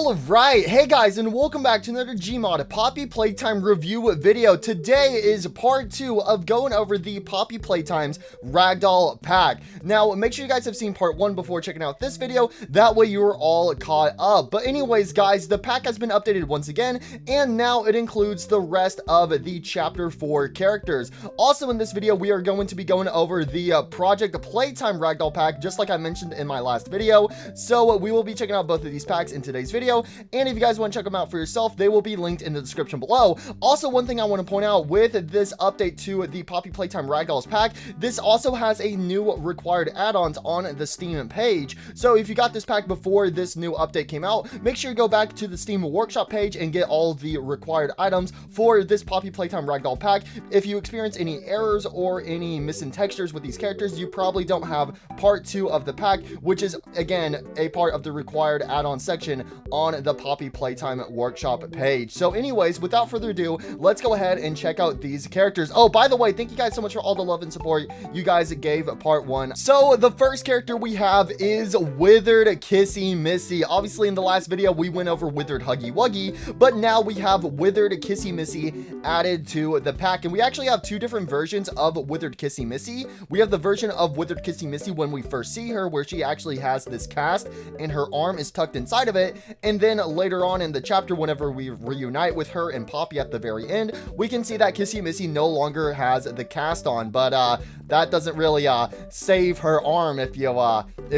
Alright, hey guys, and welcome back to another Gmod Poppy Playtime review video. Today is part 2 of going over the Poppy Playtime's Ragdoll pack. Now, make sure you guys have seen part 1 before checking out this video, that way you are all caught up. But anyways, guys, the pack has been updated once again, and now it includes the rest of the Chapter 4 characters. Also in this video, we are going to be going over the Project Playtime Ragdoll pack, just like I mentioned in my last video. So we will be checking out both of these packs in today's video, and if you guys want to check them out for yourself, they will be linked in the description below. Also, one thing I want to point out with this update to the Poppy Playtime Ragdolls pack, this also has a new required add-ons on the Steam page. So if you got this pack before this new update came out, make sure you go back to the Steam workshop page and get all the required items for this Poppy Playtime Ragdoll pack. If you experience any errors or any missing textures with these characters, you probably don't have part 2 of the pack, which is again a part of the required add-on section on the Poppy Playtime workshop page. So anyways, without further ado, let's go ahead and check out these characters. Oh, by the way, thank you guys so much for all the love and support you guys gave part 1. So the first character we have is Withered Kissy Missy. Obviously in the last video we went over Withered Huggy Wuggy, but now we have Withered Kissy Missy added to the pack, and we actually have two different versions of Withered Kissy Missy. We have the version of Withered Kissy Missy when we first see her, where she actually has this cast and her arm is tucked inside of it, and then later on in the chapter, whenever we reunite with her and Poppy at the very end, we can see that Kissy Missy no longer has the cast on, but that doesn't really save her arm, if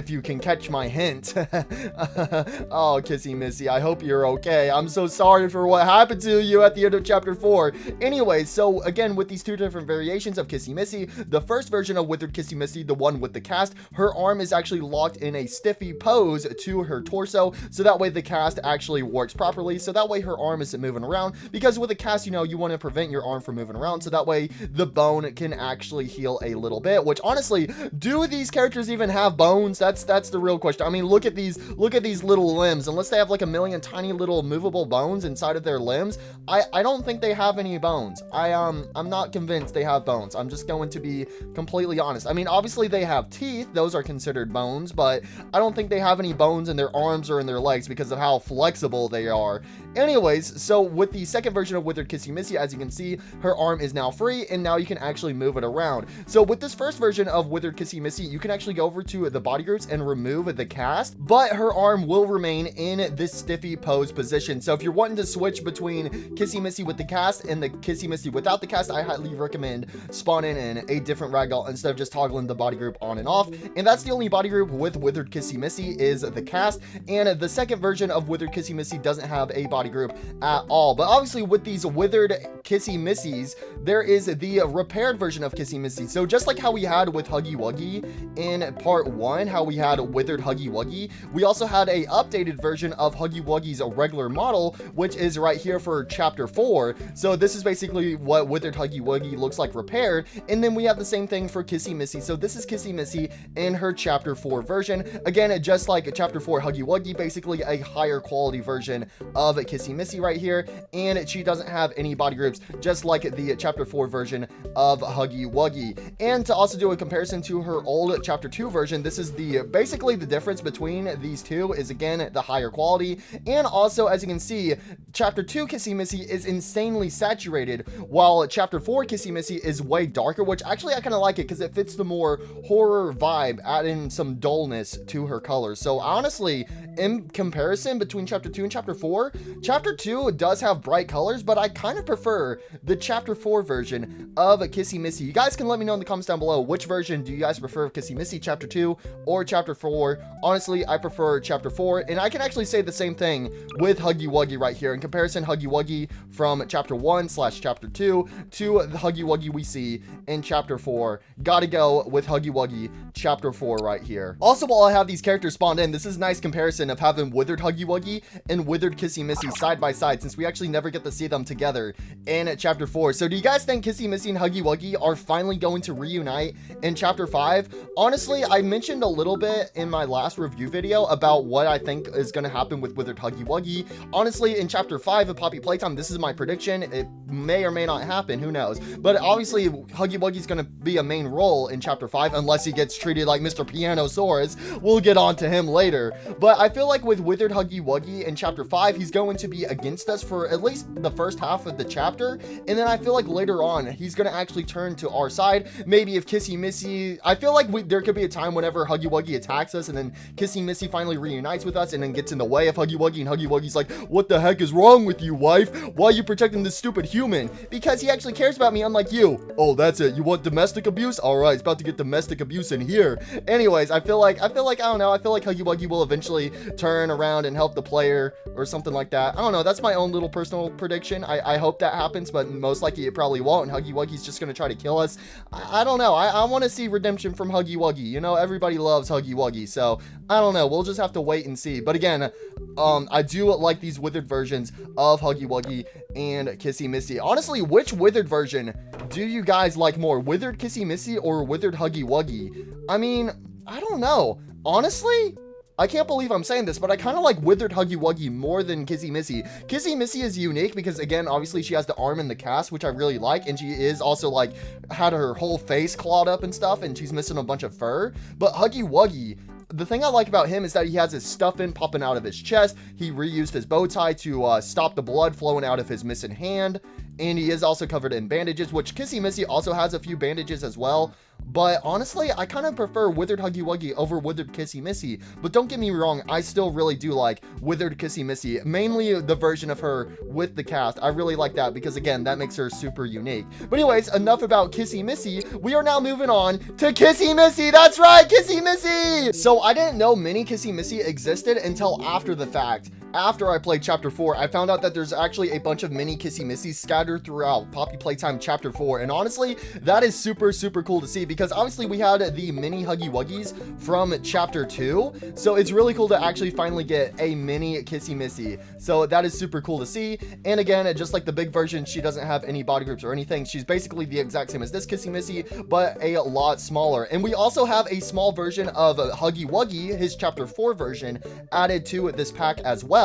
you can catch my hint. Oh, Kissy Missy, I hope you're okay. I'm so sorry for what happened to you at the end of chapter 4. Anyway, so again, with these two different variations of Kissy Missy, the first version of Withered Kissy Missy, the one with the cast, her arm is actually locked in a stiffy pose to her torso, so that way the cast actually works properly, so that way her arm isn't moving around, because with a cast, you know, you want to prevent your arm from moving around, so that way the bone can actually heal a little bit. Which honestly, do these characters even have bones? That's the real question. I mean, look at these little limbs. Unless they have like a million tiny little movable bones inside of their limbs, I don't think they have any bones. I'm not convinced they have bones. I'm just going to be completely honest. I mean, obviously they have teeth, those are considered bones, but I don't think they have any bones in their arms or in their legs because of how flexible they are. Anyways, so with the second version of Withered Kissy Missy, as you can see, her arm is now free, and now you can actually move it around. So with this first version of Withered Kissy Missy, you can actually go over to the body groups and remove the cast, but her arm will remain in this stiffy pose position. So if you're wanting to switch between Kissy Missy with the cast and the Kissy Missy without the cast, I highly recommend spawning in a different ragdoll instead of just toggling the body group on and off. And that's the only body group with Withered Kissy Missy is the cast, and the second version of Withered Kissy Missy doesn't have a body group at all. But obviously with these Withered Kissy Missies, there is the repaired version of Kissy Missy. So just like how we had with Huggy Wuggy in part 1, how we had Withered Huggy Wuggy, we also had a updated version of Huggy Wuggy's regular model, which is right here for chapter 4. So this is basically what Withered Huggy Wuggy looks like repaired, and then we have the same thing for Kissy Missy. So this is Kissy Missy in her chapter 4 version. Again, just like chapter 4 Huggy Wuggy, basically a higher quality version of Kissy Missy right here, and she doesn't have any body groups, just like the chapter 4 version of Huggy Wuggy. And to also do a comparison to her old chapter 2 version, this is basically the difference between these two is again the higher quality. And also, as you can see, chapter 2 Kissy Missy is insanely saturated, while chapter 4 Kissy Missy is way darker, which actually I kind of like it because it fits the more horror vibe, adding some dullness to her colors. So honestly, in comparison between chapter 2 and chapter 4, chapter 2 does have bright colors, but I kind of prefer the chapter 4 version of Kissy Missy. You guys can let me know in the comments down below, which version do you guys prefer of Kissy Missy, chapter 2 or chapter 4? Honestly, I prefer chapter 4, and I can actually say the same thing with Huggy Wuggy right here. In comparison, Huggy Wuggy from chapter 1 / chapter 2 to the Huggy Wuggy we see in chapter 4. Gotta go with Huggy Wuggy chapter 4 right here. Also, while I have these characters spawned in, this is a nice comparison of having Withered Huggy Wuggy and Withered Kissy Missy side by side, since we actually never get to see them together in chapter 4. So do you guys think Kissy Missy and Huggy Wuggy are finally going to reunite in chapter 5? Honestly, I mentioned a little bit in my last review video about what I think is going to happen with Withered Huggy Wuggy. Honestly, in chapter 5 of Poppy Playtime, this is my prediction. It may or may not happen, who knows. But obviously Huggy Wuggy's gonna be a main role in chapter 5 unless he gets treated like Mr. Pianosaurus. We'll get on to him later. But I feel like with Withered Huggy Wuggy in chapter 5, he's going to be against us for at least the first half of the chapter, and then I feel like later on he's gonna actually turn to our side. Maybe if Kissy Missy, I feel like there could be a time whenever Huggy Wuggy attacks us and then Kissy Missy finally reunites with us and then gets in the way of Huggy Wuggy, and Huggy Wuggy's like, what the heck is wrong with you, wife? Why are you protecting this stupid human? Because he actually cares about me, unlike you. Oh, that's it. You want domestic abuse? All right, it's about to get domestic abuse in here. Anyways, I feel like I don't know. I feel like Huggy Wuggy will eventually turn around and help the player or something like that. I don't know. That's my own little personal prediction. I hope that happens, but most likely it probably won't. And Huggy Wuggy's just gonna try to kill us. I don't know. I want to see redemption from Huggy Wuggy. You know, everybody loves Huggy Wuggy, so I don't know. We'll just have to wait and see. But again, I do like these withered versions of Huggy Wuggy and Kissy Missy. Honestly, which withered version do you guys like more? Withered Kissy Missy or withered Huggy Wuggy? I mean, I don't know. Honestly, I can't believe I'm saying this, but I kind of like withered Huggy Wuggy more than Kissy Missy. Kissy Missy is unique because, again, obviously she has the arm in the cast, which I really like, and she is also, like, had her whole face clawed up and stuff, and she's missing a bunch of fur. But Huggy Wuggy, the thing I like about him is that he has his stuffing popping out of his chest. He reused his bow tie to stop the blood flowing out of his missing hand, and he is also covered in bandages, which Kissy Missy also has a few bandages as well. But honestly, I kind of prefer Withered Huggy Wuggy over Withered Kissy Missy. But don't get me wrong, I still really do like Withered Kissy Missy. Mainly the version of her with the cast. I really like that because, again, that makes her super unique. But anyways, enough about Kissy Missy. We are now moving on to Kissy Missy. That's right, Kissy Missy! So I didn't know Mini Kissy Missy existed until after the fact. After I played Chapter 4, I found out that there's actually a bunch of mini Kissy Missies scattered throughout Poppy Playtime Chapter 4, and honestly, that is super, super cool to see, because obviously we had the mini Huggy Wuggies from Chapter 2, so it's really cool to actually finally get a mini Kissy Missy, so that is super cool to see. And again, just like the big version, she doesn't have any body groups or anything. She's basically the exact same as this Kissy Missy, but a lot smaller. And we also have a small version of Huggy Wuggy, his Chapter 4 version, added to this pack as well.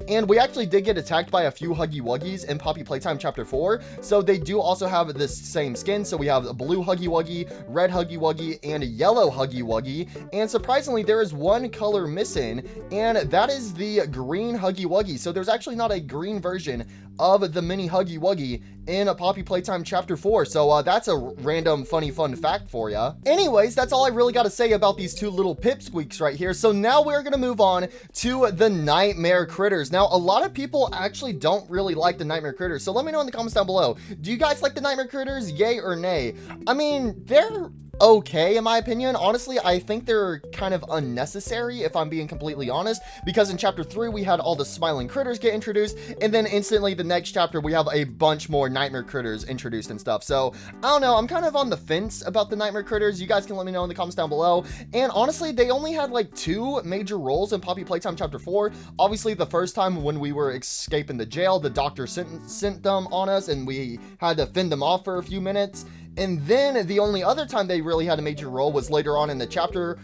And we actually did get attacked by a few Huggy Wuggies in Poppy Playtime Chapter 4, so they do also have this same skin. So we have a blue Huggy Wuggy, red Huggy Wuggy, and a yellow Huggy Wuggy. And surprisingly, there is one color missing, and that is the green Huggy Wuggy. So there's actually not a green version of the mini Huggy Wuggy in a Poppy Playtime Chapter 4, so that's a random funny fun fact for ya. Anyways, that's all I really got to say about these two little pipsqueaks right here. So now we're gonna move on to the Nightmare Critters. Now, a lot of people actually don't really like the Nightmare Critters, so let me know in the comments down below. Do you guys like the Nightmare Critters? Yay or nay? I mean, they're okay in my opinion. Honestly, I think they're kind of unnecessary, if I'm being completely honest, because in Chapter 3 we had all the smiling critters get introduced, and then instantly the next chapter we have a bunch more Nightmare Critters introduced and stuff. So I don't know, I'm kind of on the fence about the Nightmare Critters. You guys can let me know in the comments down below. And honestly, they only had like 2 major roles in Poppy Playtime Chapter 4. Obviously, the first time when we were escaping the jail, the doctor sent them on us and we had to fend them off for a few minutes. And then the only other time they really had a major role was later on in the chapter,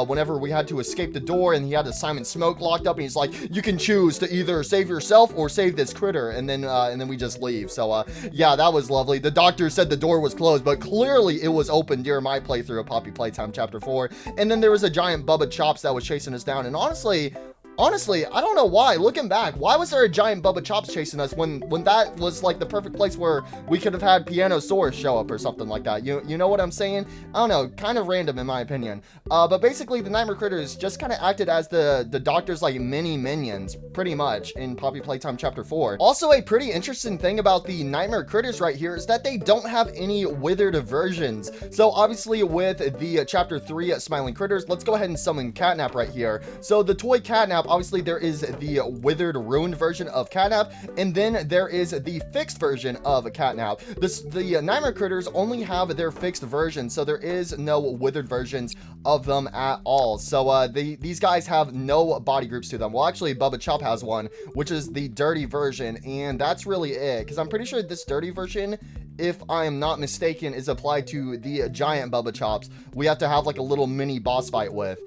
whenever we had to escape the door and he had a Simon Smoke locked up, and he's like, you can choose to either save yourself or save this critter, and then we just leave. So yeah, that was lovely. The doctor said the door was closed, but clearly it was open during my playthrough of Poppy Playtime Chapter 4. And then there was a giant Bubba Chops that was chasing us down, and honestly, I don't know why. Looking back, why was there a giant Bubba Chops chasing us when that was like the perfect place where we could have had Pianosaurus show up or something like that? You know what I'm saying? I don't know, kind of random in my opinion. But basically, the Nightmare Critters just kind of acted as the doctor's like mini minions, pretty much, in Poppy Playtime Chapter 4. Also, a pretty interesting thing about the Nightmare Critters right here is that they don't have any withered versions. So obviously, with the Chapter 3 Smiling Critters, let's go ahead and summon Catnap right here. So the toy Catnap, obviously there is the withered ruined version of Catnap, and then there is the fixed version of Catnap. The Nightmare Critters only have their fixed version, so there is no withered versions of them at all. So these guys have no body groups to them. Well, actually Bubba Chop has one, which is the dirty version, and that's really it, because I'm pretty sure this dirty version if I am not mistaken, is applied to the giant Bubba Chops. We have to have like a little mini boss fight with.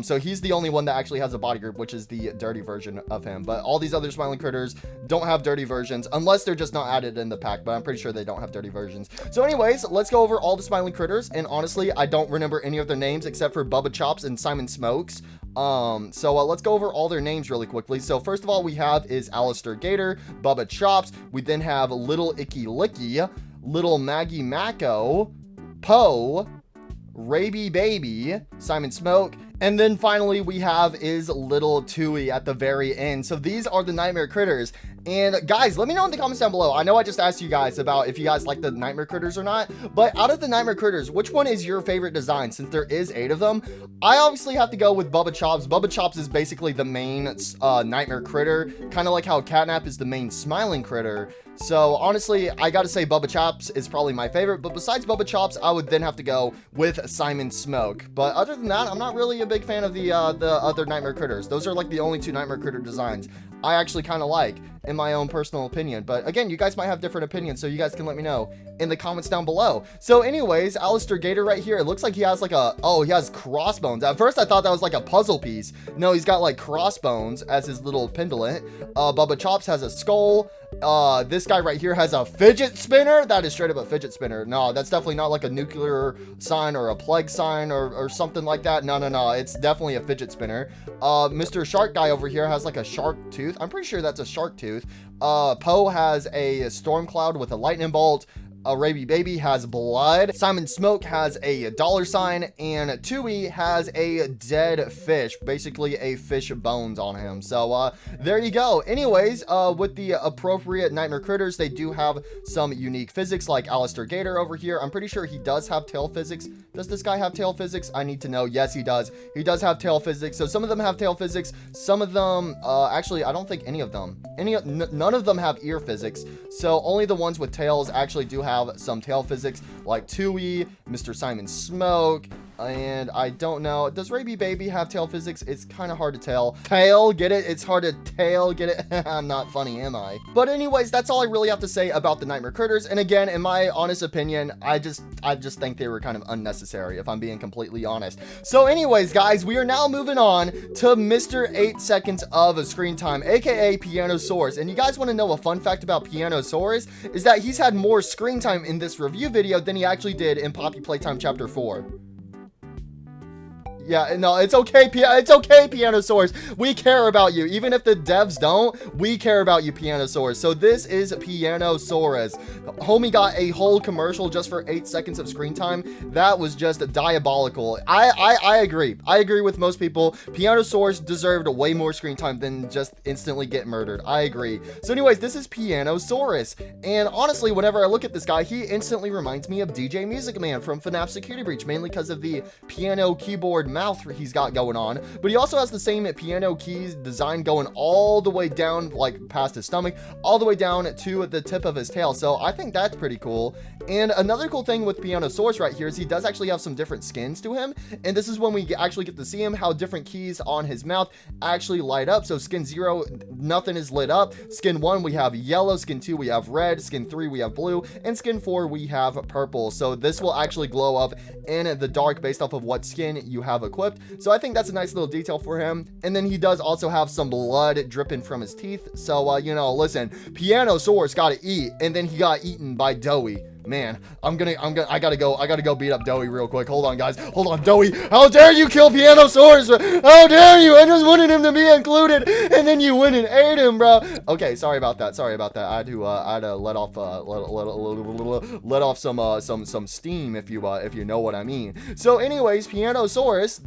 So he's the only one that actually has a body group, which is the dirty version of him. But all these other smiling critters don't have dirty versions, unless they're just not added in the pack. But I'm pretty sure they don't have dirty versions. So anyways, let's go over all the smiling critters. And honestly, I don't remember any of their names except for Bubba Chops and Simon Smokes. Let's go over all their names really quickly. So first of all, we have is Alistair Gator, Bubba Chops. We then have Little Icky Licky, Little Maggie Mako, Poe, Raby Baby, Simon Smoke, and then finally we have is Little Tui at the very end. So these are the nightmare critters. And guys, let me know in the comments down below. I know I just asked you guys about if you guys like the nightmare critters or not, but out of the nightmare critters, which one is your favorite design? Since there is 8 of them, I obviously have to go with Bubba Chops. Bubba Chops is basically the main nightmare critter, kind of like how Catnap is the main smiling critter. So honestly, I gotta say Bubba Chops is probably my favorite, but besides Bubba Chops, I would then have to go with Simon Smoke. But other than that, I'm not really a big fan of the other nightmare critters. Those are like the only 2 nightmare critter designs I actually kind of like, in my own personal opinion. But again, you guys might have different opinions, so you guys can let me know in the comments down below. So anyways, Alistair Gator right here, it looks like he has like he has crossbones. At first I thought that was like a puzzle piece. No, he's got like crossbones as his little pendant. Bubba Chops has a skull. This guy right here has a fidget spinner. That is straight up a fidget spinner. No, that's definitely not like a nuclear sign or a plague sign or something like that. No, it's definitely a fidget spinner. Mr. Shark guy over here has like a shark tooth. I'm pretty sure that's a shark tooth. Poe has a storm cloud with a lightning bolt. Raby Baby has blood. Simon Smoke has a dollar sign, and Tui has a dead fish, basically a fish bones on him. So there you go. Anyways, with the appropriate nightmare critters, they do have some unique physics, like Alistair Gator over here. I'm pretty sure he does have tail physics. Does this guy have tail physics? I need to know. Yes, he does. He does have tail physics. So some of them have tail physics. Some of them, actually, I don't think any of them. None of them have ear physics. So only the ones with tails actually do have some tail physics, like Tui, Mr. Simon Smoke, and I don't know. Does Raby Baby have tail physics? It's kind of hard to tell. Tail, get it? It's hard to tail, get it? I'm not funny, am I? But anyways, that's all I really have to say about the nightmare critters. And again, in my honest opinion, I just think they were kind of unnecessary, if I'm being completely honest. So anyways, guys, we are now moving on to Mr. 8 seconds of screen time, aka Pianosaurus. And you guys want to know a fun fact about Pianosaurus? Is that he's had more screen time in this review video than he actually did in Poppy Playtime Chapter 4. Yeah, no, it's okay, Pianosaurus. We care about you. Even if the devs don't, we care about you, Pianosaurus. So this is Pianosaurus. Homie got a whole commercial just for 8 seconds of screen time. That was just diabolical. I agree. I agree with most people. Pianosaurus deserved way more screen time than just instantly get murdered. I agree. So anyways, this is Pianosaurus. And honestly, whenever I look at this guy, he instantly reminds me of DJ Music Man from FNAF Security Breach, mainly because of the piano keyboard mouth he's got going on. But he also has the same piano keys design going all the way down, like past his stomach, all the way down to the tip of his tail. So I think that's pretty cool. And another cool thing with Pianosaurus right here is he does actually have some different skins to him. And this is when we actually get to see him, how different keys on his mouth actually light up. So skin 0, nothing is lit up. Skin 1, we have yellow. Skin 2, we have red. Skin 3, we have blue. And skin 4, we have purple. So this will actually glow up in the dark based off of what skin you have equipped. So I think that's a nice little detail for him. And then he does also have some blood dripping from his teeth. So you know, listen, Pianosaurus got to eat, and then he got eaten by Doey. Man, I gotta go beat up Doey real quick. Hold on, guys. Hold on, Doey. How dare you kill Pianosaurus? How dare you? I just wanted him to be included, and then you went and ate him, bro. Okay, sorry about that. I had to let off some steam, if you know what I mean. So anyways, Pianosaurus,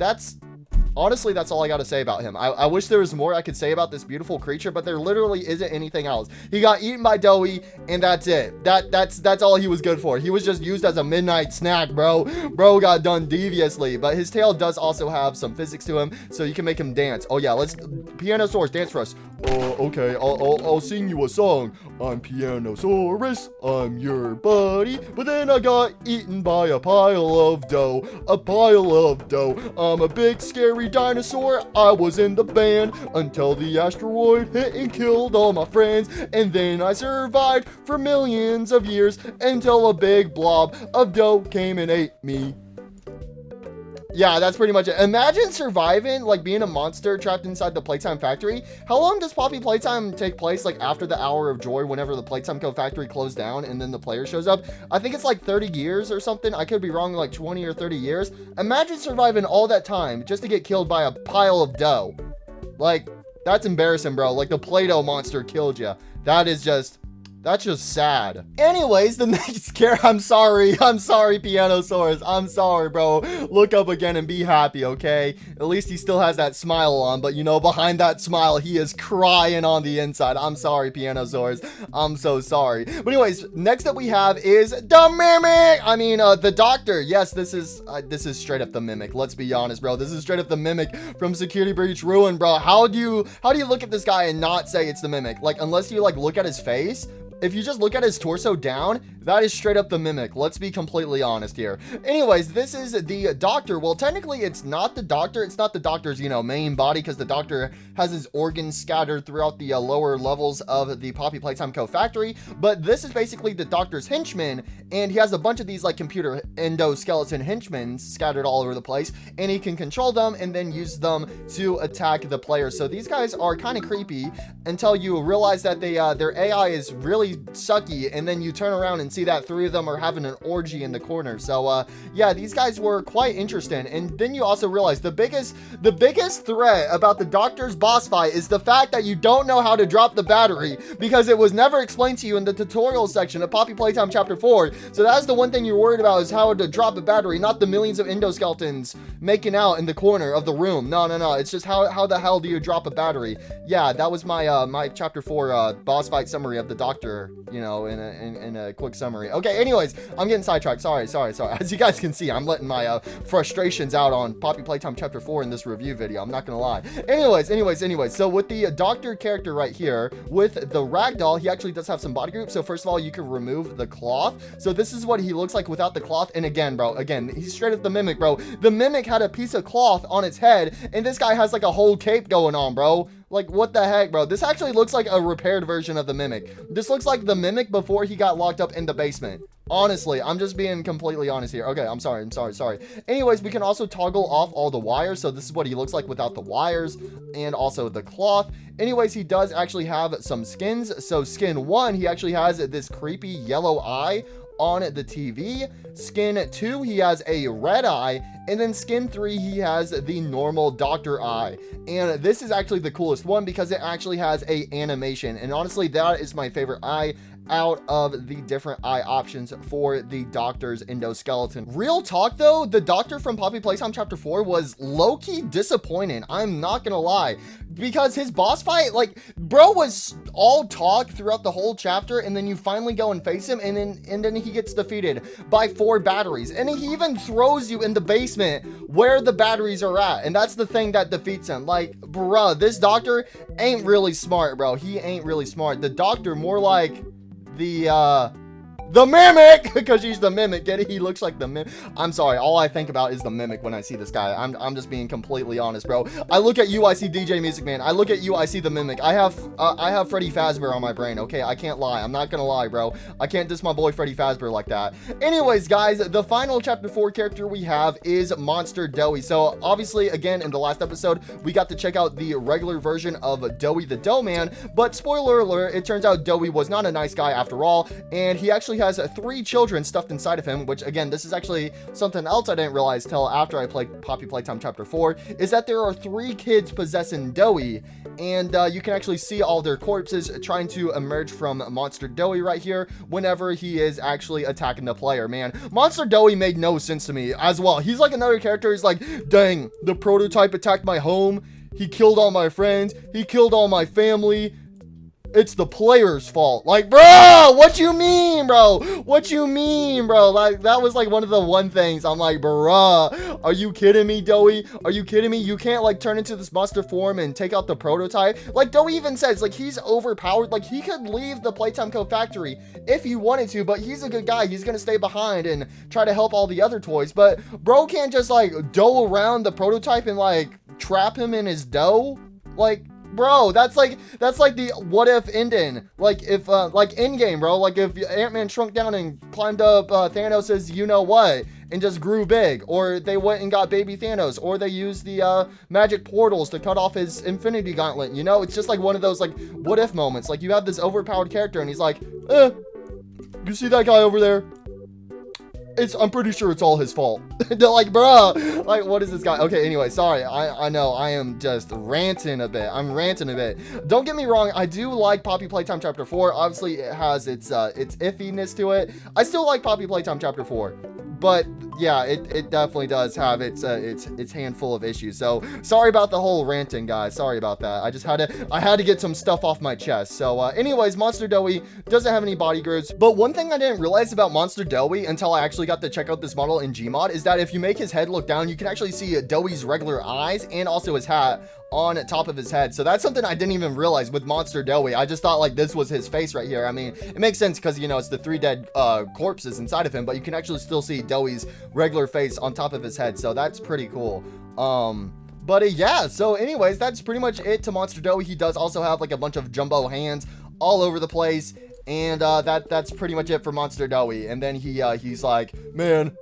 honestly, that's all I got to say about him. I wish there was more I could say about this beautiful creature, but there literally isn't anything else. He got eaten by Doey, and that's it. That's all he was good for. He was just used as a midnight snack, bro. Bro got done deviously, but his tail does also have some physics to him, so you can make him dance. Oh yeah, let's Pianosaurus dance for us. Okay, I'll sing you a song. I'm Pianosaurus, I'm your buddy, but then I got eaten by a pile of dough. I'm a big scary every dinosaur. I was in the band until the asteroid hit and killed all my friends. And then I survived for millions of years until a big blob of dough came and ate me. Yeah, that's pretty much it. Imagine surviving, like, being a monster trapped inside the Playtime factory. How long does Poppy Playtime take place, like, after the Hour of Joy, whenever the Playtime Co. factory closed down and then the player shows up? I think it's like 30 years or something. I could be wrong, like 20 or 30 years. Imagine surviving all that time just to get killed by a pile of dough. Like, that's embarrassing, bro. Like, the Play-Doh monster killed you. That's just sad. Anyways, the next character, I'm sorry, Pianosaurus. I'm sorry, bro. Look up again and be happy, okay? At least he still has that smile on, but you know, behind that smile, he is crying on the inside. I'm sorry, Pianosaurus. I'm so sorry. But anyways, next up we have is the Mimic. I mean, the Doctor. Yes, this is straight up the Mimic. Let's be honest, bro. This is straight up the Mimic from Security Breach Ruin, bro. How do you look at this guy and not say it's the Mimic? Like, unless you, like, look at his face. If you just look at his torso down, that is straight up the Mimic. Let's be completely honest here. Anyways, this is the Doctor. Well, technically, it's not the Doctor. It's not the Doctor's, you know, main body, because the Doctor has his organs scattered throughout the lower levels of the Poppy Playtime Co. factory. But this is basically the Doctor's henchman, and he has a bunch of these, like, computer endoskeleton henchmen scattered all over the place, and he can control them and then use them to attack the player. So these guys are kind of creepy until you realize that their AI is really sucky, and then you turn around and see that 3 of them are having an orgy in the corner. So yeah, these guys were quite interesting. And then you also realize the biggest threat about the Doctor's boss fight is the fact that you don't know how to drop the battery, because it was never explained to you in the tutorial section of Poppy Playtime Chapter 4. So that's the one thing you're worried about, is how to drop a battery, not the millions of endoskeletons making out in the corner of the room. No, it's just how the hell do you drop a battery? Yeah, that was my my Chapter 4 boss fight summary of the Doctor, you know, in a quick summary. Okay, anyways, I'm getting sidetracked. Sorry. As you guys can see, I'm letting my frustrations out on Poppy Playtime Chapter 4 in this review video. I'm not gonna lie. Anyways, so with the Doctor character right here, with the Ragdoll, he actually does have some body groups. So first of all, you can remove the cloth. So this is what he looks like without the cloth. And again, bro, he's straight up the Mimic, bro. The Mimic had a piece of cloth on its head, and this guy has like a whole cape going on, bro. Like, what the heck, bro? This actually looks like a repaired version of the Mimic. This looks like the Mimic before he got locked up in the basement. Honestly, I'm just being completely honest here. Okay, I'm sorry. Anyways, we can also toggle off all the wires. So this is what he looks like without the wires and also the cloth. Anyways, he does actually have some skins. So skin 1, he actually has this creepy yellow eye on the TV. Skin 2, he has a red eye, and then skin 3, he has the normal Doctor eye. And this is actually the coolest one because it actually has a animation, and honestly, that is my favorite eye out of the different eye options for the Doctor's endoskeleton. Real talk though, the Doctor from Poppy Playtime Chapter 4 was low-key disappointing. I'm not gonna lie, because his boss fight, like, bro was all talk throughout the whole chapter, and then you finally go and face him, and then he gets defeated by 4 batteries, and he even throws you in the basement where the batteries are at, and that's the thing that defeats him. Like, bruh, this Doctor ain't really smart, bro. He ain't really smart. The Doctor more like the Mimic, because he's the Mimic. Get it? He looks like the Mimic. I'm sorry, all I think about is the Mimic when I see this guy. I'm just being completely honest, bro. I look at you, I see DJ Music Man. I look at you, I see the Mimic. I have Freddy Fazbear on my brain, okay? I can't lie. I'm not gonna lie, bro. I can't diss my boy Freddy Fazbear like that. Anyways, guys, the final Chapter 4 character we have is Monster Doughy. So, obviously, again, in the last episode, we got to check out the regular version of Doughy the Dough Man, but spoiler alert, it turns out Doughy was not a nice guy after all, and he actually has 3 children stuffed inside of him, which again, this is actually something else I didn't realize till after I played Poppy Playtime Chapter 4, is that there are 3 kids possessing Doughy, and you can actually see all their corpses trying to emerge from Monster Doughy right here whenever he is actually attacking the player. Man, Monster Doughy made no sense to me as well. He's like another character. He's like, dang, the prototype attacked my home, he killed all my friends, he killed all my family, it's the player's fault. Like, bro, what you mean, bro? What you mean, bro? Like, that was like one of the things I'm like, bruh, are you kidding me, Doughy? Are you kidding me? You can't like turn into this monster form and take out the prototype. Like, Doughy even says, like, he's overpowered. Like, he could leave the Playtime Co. factory if he wanted to, but he's a good guy. He's gonna stay behind and try to help all the other toys. But bro can't just like dough around the prototype and like trap him in his dough? Like, bro, that's like the what if ending. Like if like Endgame, bro. Like if Ant-Man shrunk down and climbed up Thanos' you know what and just grew big, or they went and got baby Thanos, or they used the magic portals to cut off his Infinity Gauntlet. You know, it's just like one of those like what if moments. Like you have this overpowered character and he's like, you see that guy over there? I'm pretty sure it's all his fault. They're like, bruh, like, what is this guy? Okay, anyway, sorry. I know I am just ranting a bit. I'm ranting a bit. Don't get me wrong. I do like Poppy Playtime Chapter 4. Obviously, it has its iffiness to it. I still like Poppy Playtime Chapter 4. But yeah, it definitely does have its handful of issues. So sorry about the whole ranting, guys. Sorry about that. I had to get some stuff off my chest. So anyways, Monster Doughy doesn't have any body grooves. But one thing I didn't realize about Monster Doughy until I actually got to check out this model in Gmod is that if you make his head look down, you can actually see Doughy's regular eyes and also his hat on top of his head. So that's something I didn't even realize with Monster Doughy. I just thought like this was his face right here. I mean, it makes sense because, you know, it's the 3 dead corpses inside of him, but you can actually still see Doughy's regular face on top of his head. So that's pretty cool. But yeah, so anyways, that's pretty much it to Monster Doughy. He does also have like a bunch of jumbo hands all over the place. And that's pretty much it for Monster Doughy. And then he's like, man,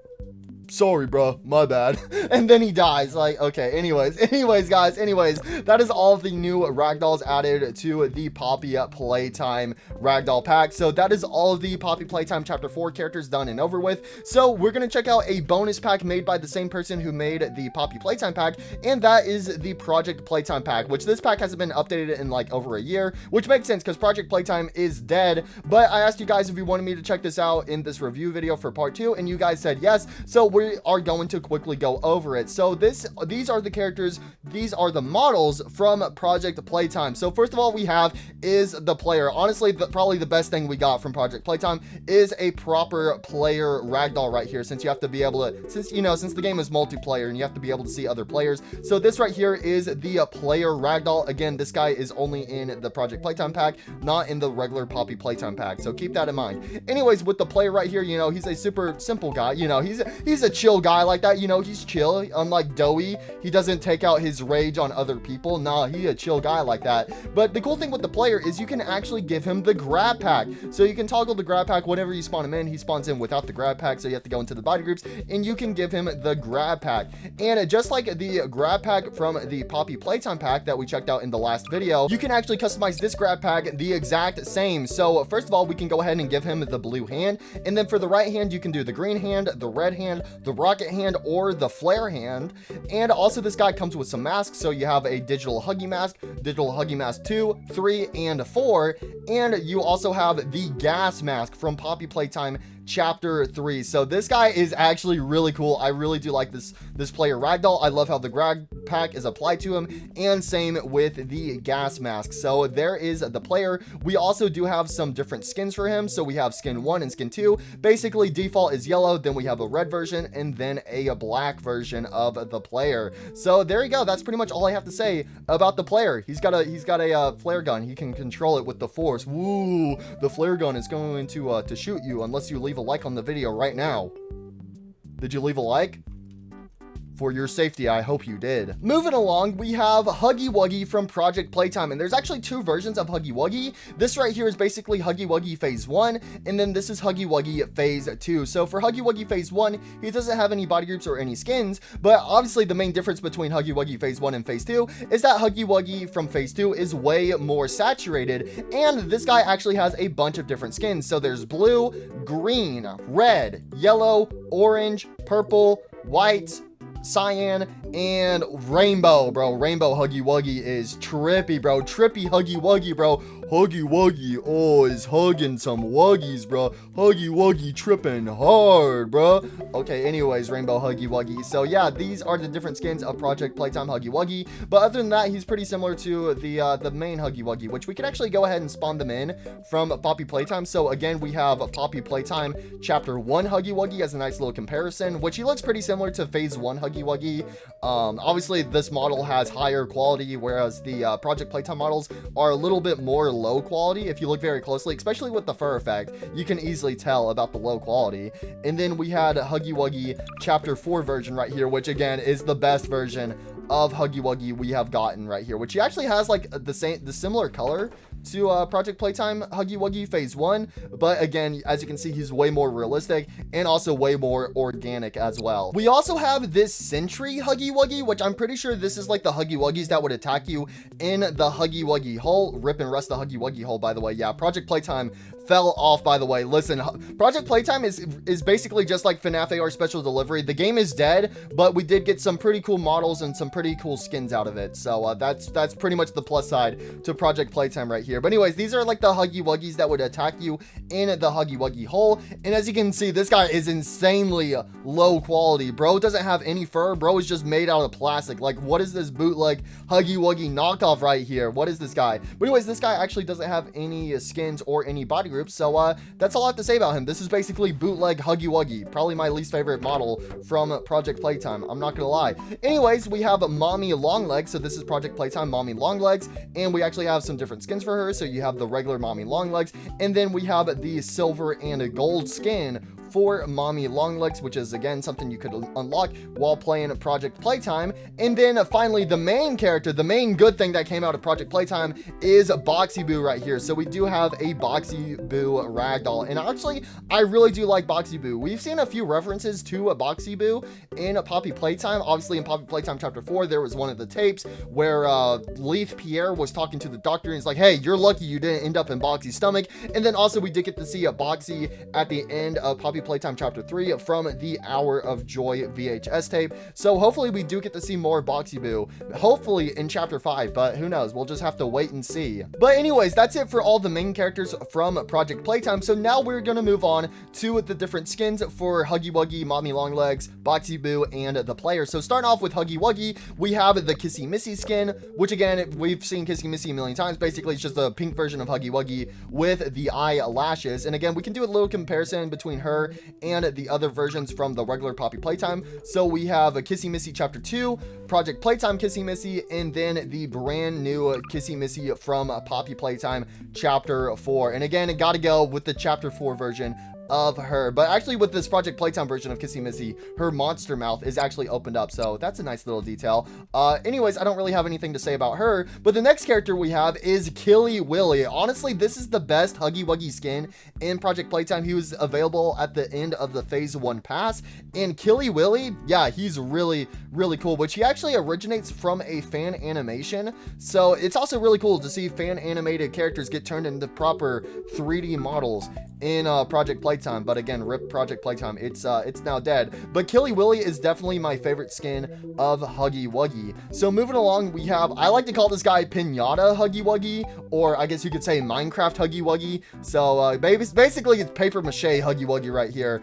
sorry, bro, my bad. And then he dies. Like, okay, anyways, guys, that is all of the new Ragdolls added to the Poppy Playtime Ragdoll pack. So that is all of the Poppy Playtime Chapter 4 characters done and over with. So we're gonna check out a bonus pack made by the same person who made the Poppy Playtime pack, and that is the Project Playtime pack, which this pack hasn't been updated in like over a year, which makes sense because Project Playtime is dead. But I asked you guys if you wanted me to check this out in this review video for part 2, and you guys said yes. So we are going to quickly go over it. So these are the characters, these are the models from Project Playtime. So first of all, we have is the player. Honestly, probably the best thing we got from Project Playtime is a proper player ragdoll right here, since you have to be able to, since the game is multiplayer and you have to be able to see other players. So this right here is the player ragdoll. Again, this guy is only in the Project Playtime pack, not in the regular Poppy Playtime pack. So keep that in mind. Anyways, with the player right here, you know, he's a super simple guy. You know, he's a chill guy like that. You know, he's chill. Unlike Doughy, he doesn't take out his rage on other people. Nah, he a chill guy like that. But the cool thing with the player is you can actually give him the grab pack. So you can toggle the grab pack whenever you spawn him in. He spawns in without the grab pack, so you have to go into the body groups and you can give him the grab pack. And just like the grab pack from the Poppy Playtime pack that we checked out in the last video, you can actually customize this grab pack the exact same. So first of all, we can go ahead and give him the blue hand, and then for the right hand you can do the green hand, the red hand, the rocket hand, or the flare hand. And also this guy comes with some masks, so you have a digital Huggy mask 2, 3, and 4, and you also have the gas mask from Poppy Playtime Chapter 3. So this guy is actually really cool. I really do like this player ragdoll. I love how the grab pack is applied to him, and same with the gas mask. So there is the player. We also do have some different skins for him. So we have skin 1 and skin 2. Basically default is yellow, then we have a red version, and then a black version of the player. So there you go. That's pretty much all I have to say about the player. He's got a flare gun. He can control it with the force. Woo! The flare gun is going to shoot you unless you leave a like on the video right now. Did you leave a like? For your safety, I hope you did. Moving along, we have Huggy Wuggy from Project Playtime, and there's actually 2 versions of Huggy Wuggy. This right here is basically Huggy Wuggy Phase 1, and then this is Huggy Wuggy Phase 2. So for Huggy Wuggy Phase 1, he doesn't have any body groups or any skins, but obviously the main difference between Huggy Wuggy Phase 1 and Phase 2 is that Huggy Wuggy from Phase 2 is way more saturated, and this guy actually has a bunch of different skins. So there's blue, green, red, yellow, orange, purple, white, cyan, and rainbow, bro. Rainbow Huggy Wuggy is trippy, bro. Trippy Huggy Wuggy, bro. Huggy Wuggy, oh, is hugging some Wuggies, bro. Huggy Wuggy tripping hard, bro. Okay, anyways, Rainbow Huggy Wuggy. So yeah, these are the different skins of Project Playtime Huggy Wuggy. But other than that, he's pretty similar to the main Huggy Wuggy, which we can actually go ahead and spawn them in from Poppy Playtime. So again, we have Poppy Playtime Chapter 1 Huggy Wuggy as a nice little comparison, which he looks pretty similar to Phase 1 Huggy Wuggy. Obviously, this model has higher quality, whereas the Project Playtime models are a little bit more low quality. If you look very closely, especially with the fur effect, you can easily tell about the low quality. And then we had Huggy Wuggy Chapter 4 version right here, which again is the best version of Huggy Wuggy we have gotten right here, which he actually has like the similar color to Project Playtime Huggy Wuggy Phase 1, but again, as you can see, he's way more realistic and also way more organic as well. We also have this Sentry Huggy Wuggy, which I'm pretty sure this is like the Huggy Wuggies that would attack you in the Huggy Wuggy hole. Rip and rest the Huggy Wuggy hole, by the way. Yeah, Project Playtime fell off, by the way. Listen, Project Playtime is basically just like FNAF AR Special Delivery. The game is dead, but we did get some pretty cool models and some pretty cool skins out of it. So that's pretty much the plus side to Project Playtime right here. But anyways, these are like the Huggy Wuggies that would attack you in the Huggy Wuggy hole. And as you can see, this guy is insanely low quality. Bro doesn't have any fur. Bro is just made out of plastic. Like, what is this bootleg Huggy Wuggy knockoff right here? What is this guy? But anyways, this guy actually doesn't have any skins or any body groups. So that's all I have to say about him. This is basically bootleg Huggy Wuggy. Probably my least favorite model from Project Playtime. I'm not gonna lie. Anyways, we have Mommy Longlegs. So this is Project Playtime Mommy Longlegs. And we actually have some different skins for her. So you have the regular Mommy Longlegs. And then we have the silver and gold skin for Mommy Longlegs, which is again something you could unlock while playing Project Playtime. And then finally, the main character, the main good thing that came out of Project Playtime is Boxy Boo right here. So we do have a Boxy Boo ragdoll, and actually I really do like Boxy Boo. We've seen a few references to a Boxy Boo in Poppy Playtime. Obviously in Poppy Playtime Chapter 4 there was one of the tapes where Leith Pierre was talking to the doctor and he's like, hey, you're lucky you didn't end up in Boxy's stomach. And then also we did get to see a Boxy at the end of Poppy Playtime Chapter 3 from the Hour of Joy VHS tape. So hopefully we do get to see more Boxy Boo, hopefully in Chapter 5, but who knows, we'll just have to wait and see. But anyways, that's it for all the main characters from Project Playtime. So now we're gonna move on to the different skins for Huggy Wuggy, Mommy Longlegs, Boxy Boo, and the player. So starting off with Huggy Wuggy, we have the Kissy Missy skin, which again, we've seen Kissy Missy a million times. Basically, it's just a pink version of Huggy Wuggy with the eyelashes. And again, we can do a little comparison between her and the other versions from the regular Poppy Playtime. So we have a Kissy Missy Chapter 2, Project Playtime Kissy Missy, and then the brand new Kissy Missy from Poppy Playtime Chapter 4. And again, it gotta go with the Chapter 4 version of her. But actually with this Project Playtime version of Kissy Missy, her monster mouth is actually opened up, so that's a nice little detail. Anyways, I don't really have anything to say about her, but the next character we have is Killy Willy. Honestly, this is the best Huggy Wuggy skin in Project Playtime. He was available at the end of the Phase 1 pass, and Killy Willy, yeah, he's really cool, which he actually originates from a fan animation, so it's also really cool to see fan animated characters get turned into proper 3D models in Project Playtime. But again, rip Project Playtime, it's now dead. But Killy Willy is definitely my favorite skin of Huggy Wuggy. So moving along, we have, I like to call this guy Pinata Huggy Wuggy, or I guess you could say Minecraft Huggy Wuggy. So basically it's paper mache Huggy Wuggy right here.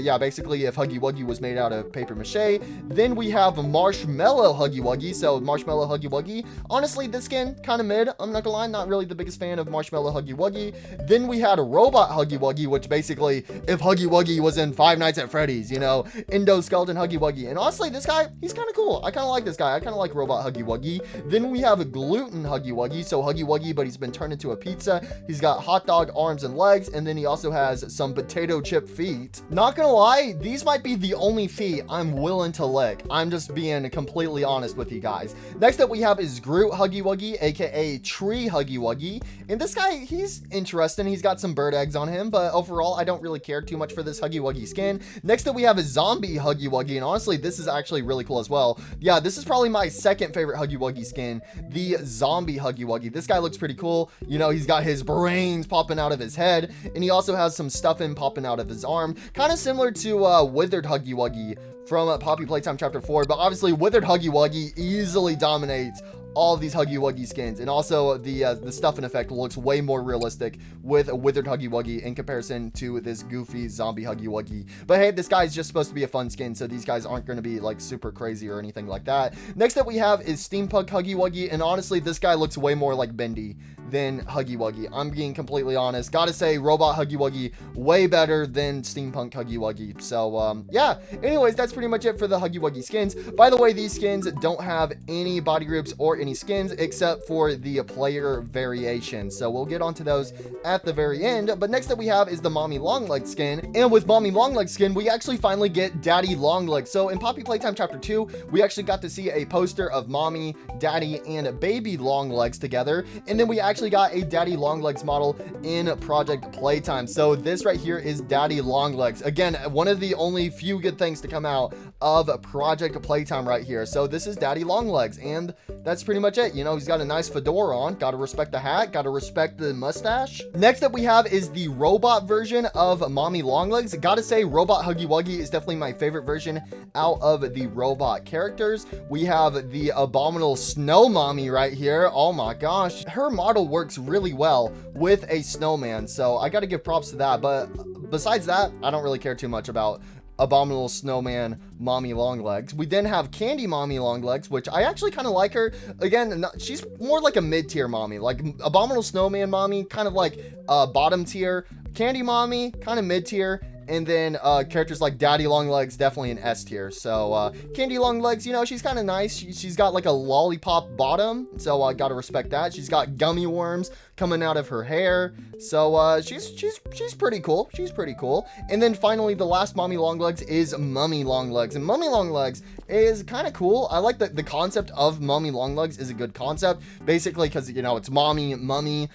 Yeah, basically if Huggy Wuggy was made out of paper mache. Then we have Marshmallow Huggy Wuggy. So Marshmallow Huggy Wuggy, honestly this skin kind of mid, I'm not gonna lie, not really the biggest fan of Marshmallow Huggy Wuggy. Then we had a Robot Huggy Wuggy, which basically if Huggy Wuggy was in Five Nights at Freddy's, you know, endoskeleton Huggy Wuggy. And honestly, this guy, he's kind of cool. I kind of like this guy. I kind of like Robot Huggy Wuggy. Then we have a Gluten Huggy Wuggy. So Huggy Wuggy, but he's been turned into a pizza. He's got hot dog arms and legs, and then he also has some potato chip feet. Not gonna lie, these might be the only feet I'm willing to lick. I'm just being completely honest with you guys. Next up we have is Groot Huggy Wuggy, aka Tree Huggy Wuggy. And this guy, he's interesting. He's got some bird eggs on him, but overall I don't really care too much for this Huggy Wuggy skin. Next up we have a Zombie Huggy Wuggy, and honestly this is actually really cool as well. Yeah, this is probably my second favorite Huggy Wuggy skin, the Zombie Huggy Wuggy. This guy looks pretty cool. You know, he's got his brains popping out of his head, and he also has some stuffing popping out of his arm, kind of similar to Withered Huggy Wuggy from Poppy Playtime Chapter 4, but obviously Withered Huggy Wuggy easily dominates all of these Huggy Wuggy skins. And also the stuffing effect looks way more realistic with a Withered Huggy Wuggy in comparison to this goofy Zombie Huggy Wuggy. But hey, this guy's just supposed to be a fun skin, so these guys aren't going to be like super crazy or anything like that. Next up we have is Steampunk Huggy Wuggy, and honestly this guy looks way more like Bendy than Huggy Wuggy. I'm being completely honest. Gotta say, Robot Huggy Wuggy way better than Steampunk Huggy Wuggy. So yeah, anyways, that's pretty much it for the Huggy Wuggy skins. By the way, these skins don't have any body groups or any skins except for the player variation. So we'll get onto those at the very end. But next up we have is the Mommy Longlegs skin. And with Mommy Longlegs skin, we actually finally get Daddy Longlegs. So in Poppy Playtime Chapter 2, we actually got to see a poster of Mommy, Daddy, and Baby Longlegs together. And then we actually got a Daddy Longlegs model in Project Playtime. So this right here is Daddy Longlegs. Again, one of the only few good things to come out of Project Playtime right here. So this is Daddy Longlegs, and that's pretty much it. You know, he's got a nice fedora on. Gotta respect the hat, gotta respect the mustache. Next up we have is the robot version of Mommy Longlegs. Gotta say, Robot Huggy Wuggy is definitely my favorite version out of the robot characters. We have the Abominable Snow Mommy right here. Oh my gosh, her model works really well with a snowman, so I gotta give props to that. But besides that, I don't really care too much about Abominable Snowman Mommy Longlegs. We then have Candy Mommy Longlegs, which I actually kind of like her. Again, she's more like a mid-tier mommy. Like Abominable Snowman Mommy, kind of like bottom tier. Candy Mommy, kind of mid-tier. And then characters like Daddy Longlegs, definitely an S tier. So Candy Longlegs, you know, she's kind of nice. She's got like a lollipop bottom, so I gotta respect that. She's got gummy worms coming out of her hair, so she's pretty cool. She's pretty cool. And then finally, the last Mommy Longlegs is Mummy Longlegs, and Mummy Longlegs is kind of cool. I like the concept of Mummy Longlegs is a good concept, basically because, you know, it's mommy, mummy.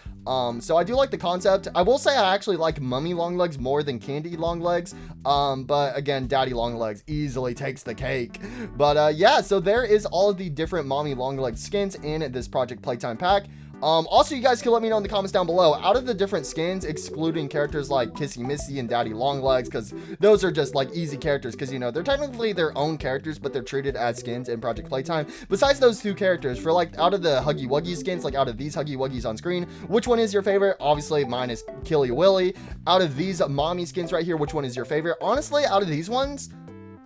So I do like the concept. I will say I actually like Mummy Longlegs more than Candy Longlegs. But again, Daddy Longlegs easily takes the cake. But yeah, so there is all of the different Mommy Longlegs skins in this Project Playtime pack. Also, you guys can let me know in the comments down below, out of the different skins, excluding characters like Kissy Missy and Daddy Longlegs, because those are just like easy characters, because, you know, they're technically their own characters, but they're treated as skins in Project Playtime. Besides those two characters, for like out of the Huggy Wuggy skins, like out of these Huggy Wuggies on screen, which one is your favorite? Obviously, mine is Killy Willy. Out of these mommy skins right here, which one is your favorite? Honestly, out of these ones,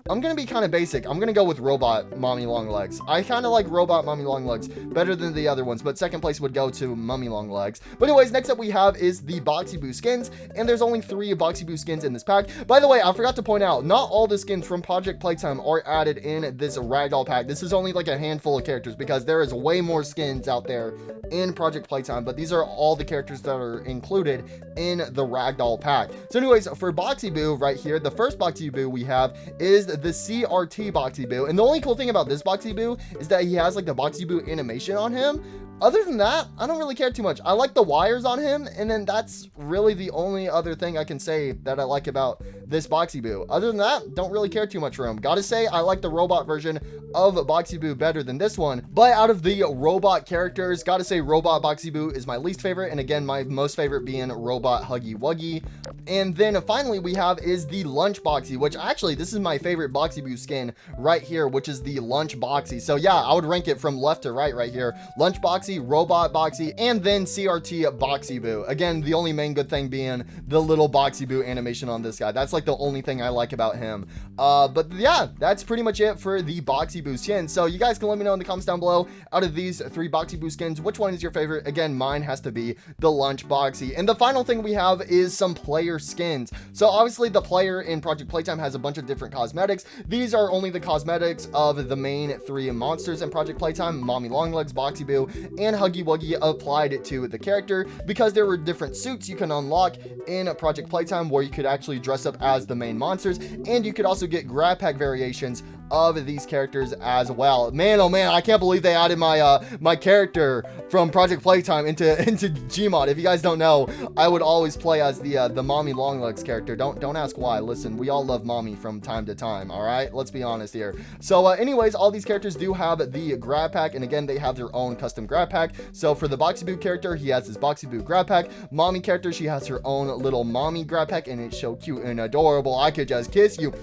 I'm going to be kind of basic. I'm going to go with Robot Mommy Longlegs. I kind of like Robot Mommy Longlegs better than the other ones, but second place would go to Mummy Longlegs. But anyways, next up we have is the Boxy Boo skins, and there's only 3 Boxy Boo skins in this pack. By the way, I forgot to point out, not all the skins from Project Playtime are added in this Ragdoll pack. This is only like a handful of characters because there is way more skins out there in Project Playtime, but these are all the characters that are included in the Ragdoll pack. So anyways, for Boxy Boo right here, the first Boxy Boo we have is the CRT Boxy Boo, and the only cool thing about this Boxy Boo is that he has like the Boxy Boo animation on him. Other than that, I don't really care too much. I like the wires on him, and then that's really the only other thing I can say that I like about this Boxy Boo. Other than that, don't really care too much for him. Gotta say, I like the robot version of Boxy Boo better than this one. But out of the robot characters, gotta say Robot Boxy Boo is my least favorite, and again, my most favorite being Robot Huggy Wuggy. And then finally we have is the Lunch Boxy, which actually, this is my favorite Boxy Boo skin right here, which is the Lunch Boxy. So yeah, I would rank it from left to right here. Lunch Boxy, Robot Boxy, and then CRT Boxy Boo. Again, the only main good thing being the little Boxy Boo animation on this guy. That's like the only thing I like about him. But yeah, that's pretty much it for the Boxy Boo skins. So you guys can let me know in the comments down below, out of these 3 Boxy Boo skins, which one is your favorite? Again, mine has to be the Lunch Boxy. And the final thing we have is some player skins. So obviously the player in Project Playtime has a bunch of different cosmetics. These are only the cosmetics of the main 3 monsters in Project Playtime: Mommy Longlegs, Boxy Boo, and Huggy Wuggy, applied to the character, because there were different suits you can unlock in Project Playtime where you could actually dress up as the main monsters, and you could also get grab pack variations of these characters as well. Man, oh man, I can't believe they added my my character from Project Playtime into Gmod. If you guys don't know, I would always play as the Mommy Longlegs character. Don't ask why. Listen, we all love Mommy from time to time, all right? Let's be honest here. So anyways, all these characters do have the grab pack, and again, they have their own custom grab pack. So for the Boxy Boo character, he has his Boxy Boo grab pack. Mommy character, she has her own little Mommy grab pack, and it's so cute and adorable. I could just kiss you.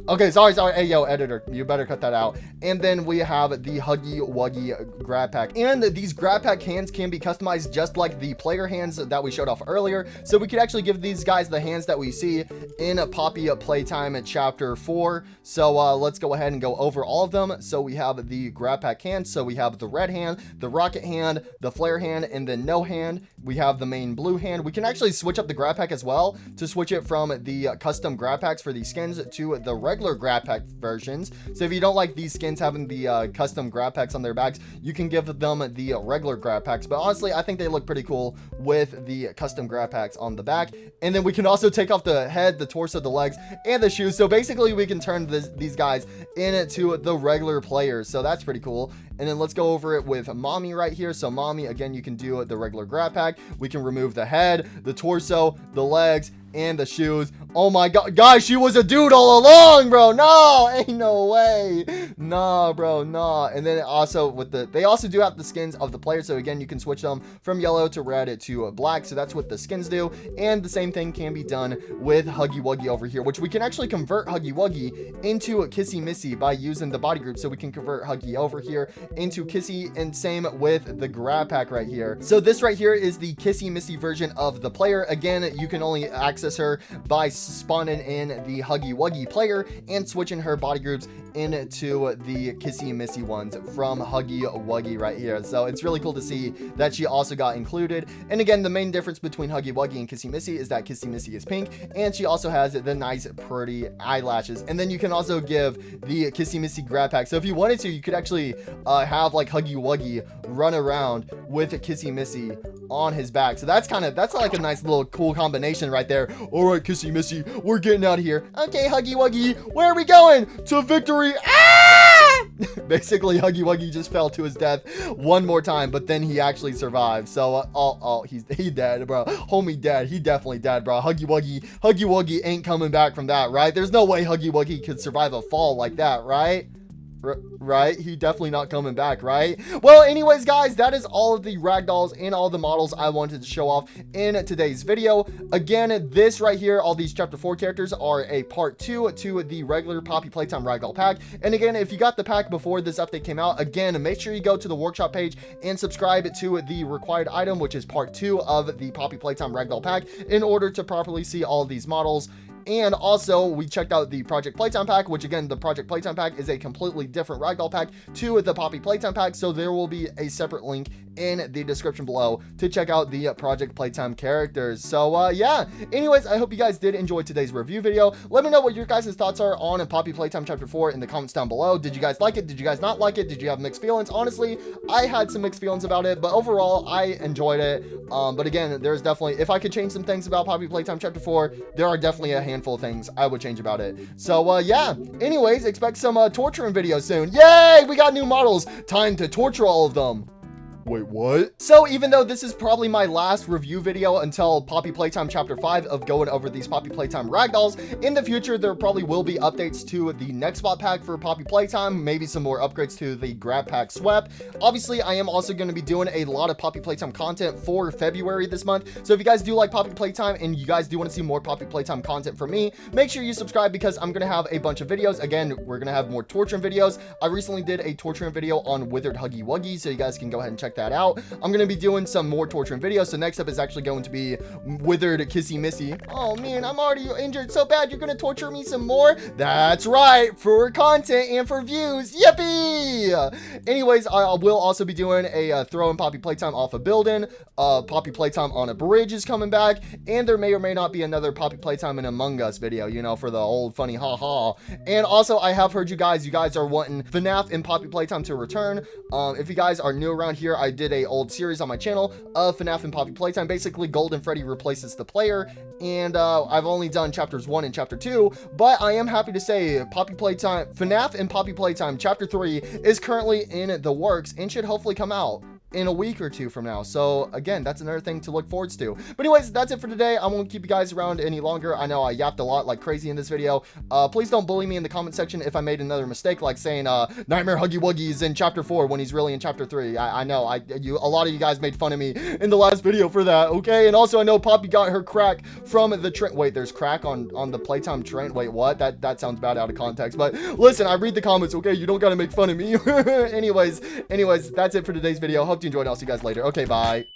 Okay, sorry. Hey, yo, editor, you better cut that out. And then we have the Huggy Wuggy grab pack. And these grab pack hands can be customized just like the player hands that we showed off earlier. So we could actually give these guys the hands that we see in Poppy Playtime Chapter 4. So let's go ahead and go over all of them. So we have the grab pack hands. So we have the red hand, the rocket hand, the flare hand, and then no hand. We have the main blue hand. We can actually switch up the grab pack as well to switch it from the custom grab packs for these skins to the regular regular grab pack versions. So if you don't like these skins having the custom grab packs on their backs, you can give them the regular grab packs. But honestly, I think they look pretty cool with the custom grab packs on the back. And then we can also take off the head, the torso, the legs, and the shoes. So basically, we can turn these guys into the regular players. So that's pretty cool. And then let's go over it with Mommy right here. So Mommy, again, you can do the regular grab pack. We can remove the head, the torso, the legs, and the shoes. Oh my god, guys, she was a dude all along, bro. No, ain't no way. Nah, bro, nah. And then also with they also do have the skins of the players. So again, you can switch them from yellow to red to black. So that's what the skins do. And the same thing can be done with Huggy Wuggy over here, which we can actually convert Huggy Wuggy into a Kissy Missy by using the body group. So we can convert Huggy over here into Kissy, and same with the grab pack right here. So this right here is the Kissy Missy version of the player. Again, you can only access her by spawning in the Huggy Wuggy player and switching her body groups into the Kissy Missy ones from Huggy Wuggy right here. So it's really cool to see that she also got included. And again, the main difference between Huggy Wuggy and Kissy Missy is that Kissy Missy is pink, and she also has the nice pretty eyelashes. And then you can also give the Kissy Missy grab pack. So if you wanted to, you could actually have like Huggy Wuggy run around with a Kissy Missy on his back. So that's like a nice little cool combination right there. All right, Kissy Missy, we're getting out of here. Okay, Huggy Wuggy, where are we going? To victory. Ah! Basically, Huggy Wuggy just fell to his death one more time, but then he actually survived. So he dead, bro. Homie dead. He definitely dead, bro. Huggy Wuggy ain't coming back from that, right? There's no way Huggy Wuggy could survive a fall like that, right? Right? He definitely not coming back, right? Well, anyways, guys, that is all of the ragdolls and all the models I wanted to show off in today's video. Again, this right here, all these chapter 4 characters are a part 2 to the regular Poppy Playtime Ragdoll pack. And again, if you got the pack before this update came out, again, make sure you go to the workshop page and subscribe to the required item, which is part 2 of the Poppy Playtime Ragdoll pack, in order to properly see all of these models. And also, we checked out the Project Playtime pack, which again, the Project Playtime pack is a completely different Ragdoll pack to the Poppy Playtime pack. So there will be a separate link in the description below to check out the Project Playtime characters. So yeah, anyways, I hope you guys did enjoy today's review video. Let me know what your guys' thoughts are on Poppy Playtime Chapter 4 in the comments down below. Did you guys like it? Did you guys not like it? Did you have mixed feelings? Honestly, I had some mixed feelings about it, but overall, I enjoyed it. But again, there's definitely, if I could change some things about Poppy Playtime Chapter 4, there are definitely a handful of things I would change about it. So yeah, anyways, expect some torturing videos soon. Yay, we got new models. Time to torture all of them. Wait, what? So even though this is probably my last review video until Poppy Playtime Chapter 5 of going over these Poppy Playtime Ragdolls, in the future, there probably will be updates to the next spot pack for Poppy Playtime, maybe some more upgrades to the grab pack swept. Obviously, I am also going to be doing a lot of Poppy Playtime content for February this month. So if you guys do like Poppy Playtime and you guys do want to see more Poppy Playtime content from me, make sure you subscribe, because I'm going to have a bunch of videos. Again, we're going to have more torturing videos. I recently did a torturing video on Withered Huggy Wuggy, so you guys can go ahead and check that out. I'm going to be doing some more torturing videos. So next up is actually going to be Withered Kissy Missy. Oh man, I'm already injured so bad. You're going to torture me some more? That's right, for content and for views. Yippee! Anyways, I will also be doing a throwing Poppy Playtime off a building. Poppy Playtime on a bridge is coming back, and there may or may not be another Poppy Playtime in Among Us video, you know, for the old funny haha. And also, I have heard you guys are wanting FNAF and Poppy Playtime to return. If you guys are new around here, I did a old series on my channel of FNAF and Poppy Playtime. Basically, Golden Freddy replaces the player, and I've only done chapters 1 and chapter 2, but I am happy to say Poppy Playtime, FNAF and Poppy Playtime chapter 3 is currently in the works and should hopefully come out in a week or two from now. So again, that's another thing to look forward to. But anyways, that's it for today. I won't keep you guys around any longer. I know I yapped a lot like crazy in this video. Please don't bully me in the comment section if I made another mistake, like saying Nightmare Huggy Wuggy is in chapter 4 when he's really in chapter 3. I know a lot of you guys made fun of me in the last video for that, okay? And also, I know Poppy got her crack from the train. Wait, there's crack on the Playtime train. Wait, what? That sounds bad out of context. But listen, I read the comments, okay? You don't gotta make fun of me. anyways, that's it for today's video. Hope you enjoyed. I'll see you guys later. Okay, bye.